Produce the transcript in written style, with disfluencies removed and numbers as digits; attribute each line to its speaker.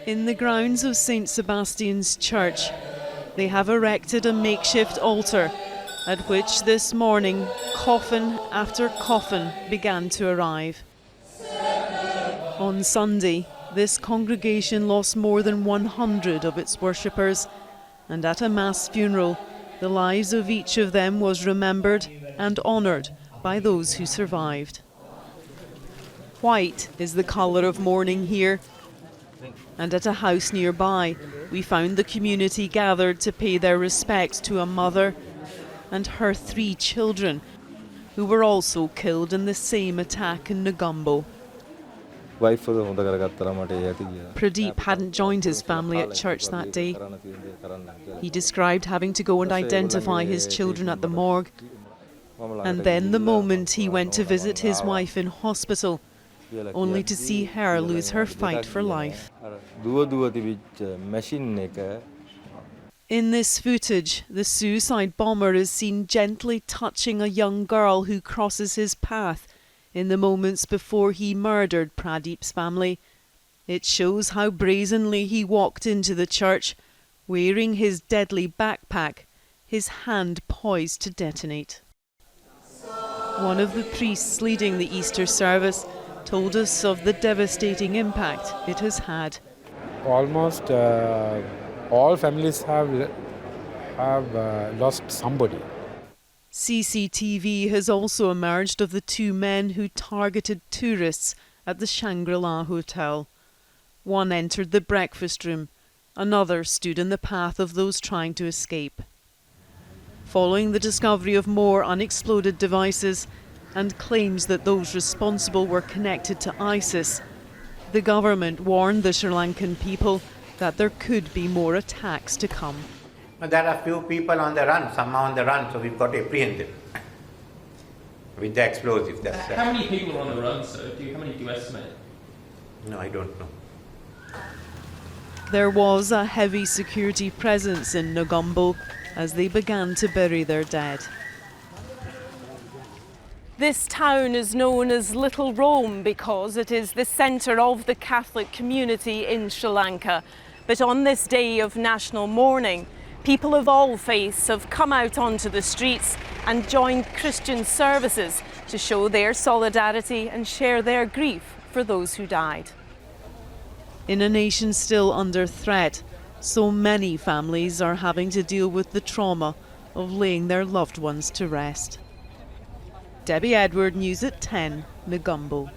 Speaker 1: In the grounds of St. Sebastian's Church, they have erected a makeshift altar at which this morning coffin after coffin began to arrive. On Sunday, this congregation lost more than 100 of its worshippers, and at a mass funeral, the lives of each of them was remembered and honoured by those who survived. White is the colour of mourning here, and at a house nearby, we found the community gathered to pay their respects to a mother and her 3 children, who were also killed in the same attack in Negombo. Pradeep hadn't joined his family at church that day. He described having to go and identify his children at the morgue, and then the moment he went to visit his wife in hospital, only to see her lose her fight for life. In this footage, the suicide bomber is seen gently touching a young girl who crosses his path in the moments before he murdered Pradeep's family. It shows how brazenly he walked into the church, wearing his deadly backpack, his hand poised to detonate. One of the priests leading the Easter service told us of the devastating impact it has had.
Speaker 2: Almost all families have lost somebody.
Speaker 1: CCTV has also emerged of the 2 men who targeted tourists at the Shangri-La Hotel. One entered the breakfast room, another stood in the path of those trying to escape. Following the discovery of more unexploded devices and claims that those responsible were connected to ISIS, the government warned the Sri Lankan people that there could be more attacks to come.
Speaker 3: There are few people on the run, some are on the run, so we've got to apprehend them with the explosives.
Speaker 4: How many people are on the run, sir? How many do you estimate?
Speaker 3: No, I don't know.
Speaker 1: There was a heavy security presence in Negombo as they began to bury their dead. This town is known as Little Rome because it is the centre of the Catholic community in Sri Lanka. But on this day of national mourning, people of all faiths have come out onto the streets and joined Christian services to show their solidarity and share their grief for those who died. In a nation still under threat, so many families are having to deal with the trauma of laying their loved ones to rest. Debbie Edward, News at 10, Negombo.